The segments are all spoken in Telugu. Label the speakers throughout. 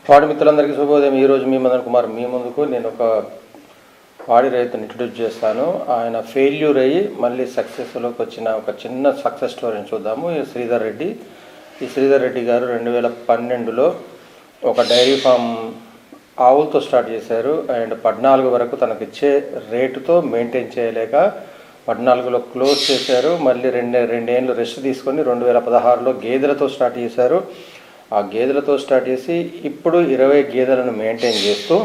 Speaker 1: పాడి మిత్రులందరికీ శుభోదయం. ఈరోజు మీ మదన్ కుమార్ మీ ముందుకు నేను ఒక పాడి రైతుని ఇంట్రడ్యూస్ చేస్తాను. ఆయన ఫెయిల్యూర్ అయ్యి మళ్ళీ సక్సెస్లోకి వచ్చిన ఒక చిన్న సక్సెస్ స్టోరీని చూద్దాము. ఈ శ్రీధర్ రెడ్డి. ఈ శ్రీధర్ రెడ్డి గారు 2012లో ఒక డైరీ ఫామ్ ఆవులతో స్టార్ట్ చేశారు. అండ్ 14 వరకు తనకిచ్చే రేటుతో మెయింటైన్ చేయలేక 14లో క్లోజ్ చేశారు. మళ్ళీ రెండేళ్ళు రెస్ట్ తీసుకొని 2016లో గేదెలతో స్టార్ట్ చేశారు. ఆ గేదెలతో స్టార్ట్ చేసి ఇప్పుడు 20 గేదెలను మెయింటైన్ చేస్తూ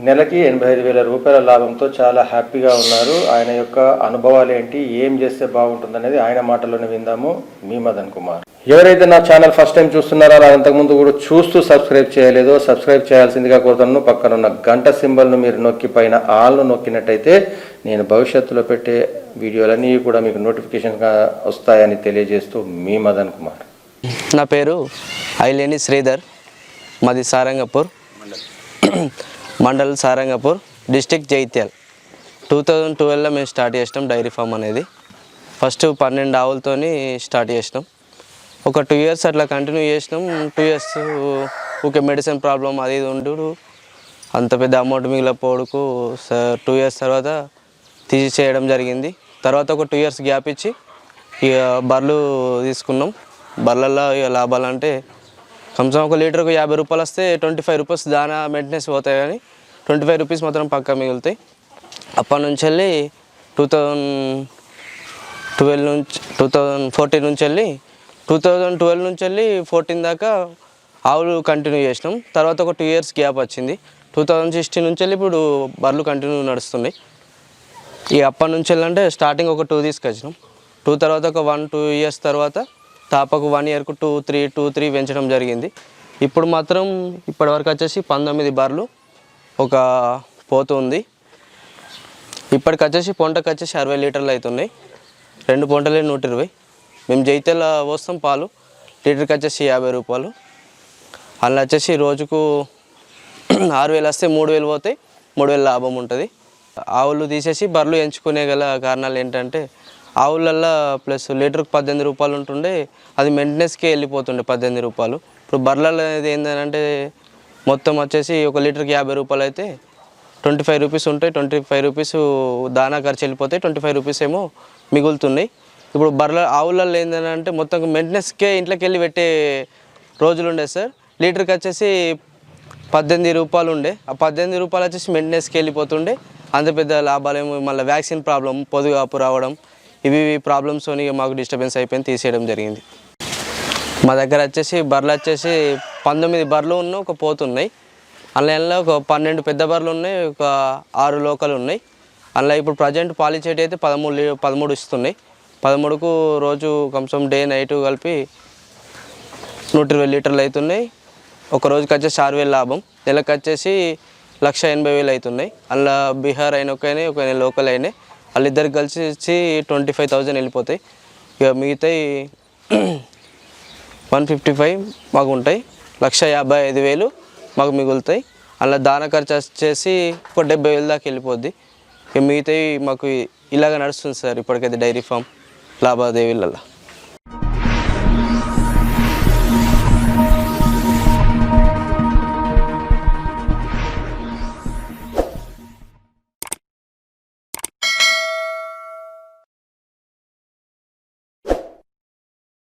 Speaker 1: నెలకి 85,000 రూపాయల లాభంతో చాలా హ్యాపీగా ఉన్నారు. ఆయన యొక్క అనుభవాలు ఏంటి, ఏం చేస్తే బాగుంటుందనేది ఆయన మాటల్లోనే విందాము. మీ మదన్ కుమార్. ఎవరైతే నా ఛానల్ ఫస్ట్ టైం చూస్తున్నారో అంతకుముందు కూడా చూస్తూ సబ్స్క్రైబ్ చేయలేదో సబ్స్క్రైబ్ చేయాల్సిందిగా కోరుతున్నాను. పక్కన ఉన్న గంట సింబల్ను మీరు నొక్కి పైన ఆల్ను నొక్కినట్టయితే నేను భవిష్యత్తులో పెట్టే వీడియోలన్నీ కూడా మీకు నోటిఫికేషన్గా వస్తాయని తెలియజేస్తూ మీ మదన్ కుమార్.
Speaker 2: నా పేరు ఐలేని శ్రీధర్, మాది సారంగపూర్ మండల్, సారంగపూర్ డిస్టిక్, జైత్యాల్. 2012లో మేము స్టార్ట్ చేసినాం డైరీ ఫామ్ అనేది. ఫస్ట్ 12 ఆవులతోని స్టార్ట్ చేసినాం. ఒక 2 ఇయర్స్ అట్లా కంటిన్యూ చేసినాం. 2 ఇయర్స్ ఓకే, మెడిసిన్ ప్రాబ్లం అది ఇది ఉండు, అంత పెద్ద అమౌంట్ మిగిలిపోడుకు 2 ఇయర్స్ తర్వాత తీసేయడం జరిగింది. తర్వాత ఒక 2 ఇయర్స్ గ్యాప్ ఇచ్చి ఇక బర్రెలు తీసుకున్నాం. బర్రెల్లో ఇక లాభాలు అంటే కనీసం ఒక లీటర్కు 50 రూపాయలు వస్తే 25 రూపీస్ దానా మెయింటెనెన్స్ పోతాయి, కానీ 25 రూపీస్ మాత్రం పక్కా మిగులుతాయి. అప్పటి నుంచి వెళ్ళి 2014 నుంచి వెళ్ళి 14 దాకా ఆవులు కంటిన్యూ చేసినాం. తర్వాత ఒక 2 ఇయర్స్ గ్యాప్ వచ్చింది. 2016 నుంచి వెళ్ళి ఇప్పుడు బర్రెలు కంటిన్యూ నడుస్తున్నాయి. ఇక అప్పటి నుంచి వెళ్ళంటే స్టార్టింగ్ ఒక 2 తీసుకొచ్చినాం. 2 తర్వాత ఒక 1-2 ఇయర్స్ తర్వాత తాపకు 1 ఇయర్కు 2-3 పెంచడం జరిగింది. ఇప్పుడు మాత్రం ఇప్పటివరకు వచ్చేసి 19 బర్రెలు, ఒక పోతు ఉంది. ఇప్పటికి వచ్చేసి పొంటకు వచ్చేసి 60 లీటర్లు అవుతున్నాయి. 2 పొంటలే 120. మేము జైత్యాల పోస్తాం పాలు, లీటర్కి వచ్చేసి 50 రూపాయలు. అందులో వచ్చేసి రోజుకు 6,000 వస్తే 3,000 పోతాయి, 3,000 లాభం ఉంటుంది. ఆవులు తీసేసి బర్రెలు ఎంచుకునే గల కారణాలు ఏంటంటే ఆవులల్లో ప్లస్ లీటర్కి 18 రూపాయలు ఉంటుండే, అది మెయింటెనెన్స్కే వెళ్ళిపోతుండే 18 రూపాయలు. ఇప్పుడు బర్రెలు అనేది ఏంటంటే మొత్తం వచ్చేసి ఒక లీటర్కి 50 రూపాయలు అయితే 25 రూపీస్ ఉంటాయి. 25 రూపీస్ దానా ఖర్చు వెళ్ళిపోతాయి, 25 రూపీస్ ఏమో మిగులుతున్నాయి. ఇప్పుడు ఆవులలో ఏంటంటే మొత్తం మెయింటెనెన్స్కే ఇంట్లోకి వెళ్ళి పెట్టే రోజులు ఉండే సార్. లీటర్కి వచ్చేసి 18 రూపాయలు ఉండే, ఆ 18 రూపాయలు వచ్చేసి మెయింటెనెన్స్కి వెళ్ళిపోతుండే. అంత పెద్ద లాభాలు ఏమో, మళ్ళీ వ్యాక్సిన్ ప్రాబ్లం, పొదుగాపు రావడం, ఇవి ప్రాబ్లమ్స్ మాకు డిస్టర్బెన్స్ అయిపోయింది, తీసేయడం జరిగింది. మా దగ్గర వచ్చేసి బర్రెలు వచ్చేసి 19 బర్రెలు ఉన్నాయి, ఒక పోతున్నాయి. అందులో ఒక 12 పెద్ద బర్రెలు ఉన్నాయి, ఒక 6 లోకలు ఉన్నాయి. అందులో ఇప్పుడు ప్రజెంట్ పాలిచేటి అయితే 13 ఇస్తున్నాయి. 13కు రోజు కనీసం డే నైట్ కలిపి 120 లీటర్లు అవుతున్నాయి. ఒక రోజుకి వచ్చేసి 6,000 లాభం, నెలకు వచ్చేసి 1,80,000 అవుతున్నాయి. అందులో బీహార్ అయిన ఒక లోకల్ అయినాయి, వాళ్ళిద్దరికి కలిసి 25,000 వెళ్ళిపోతాయి. ఇక మిగతాయి 155 మాకు ఉంటాయి, 1,55,000 మాకు మిగులుతాయి. అలా దాన ఖర్చు వచ్చేసి ఒక 70,000 దాకా వెళ్ళిపోద్ది. ఇక మిగతాయి మాకు ఇలాగ నడుస్తుంది సార్ ఇప్పటికైతే డైరీ ఫామ్ లావాదేవీలలో.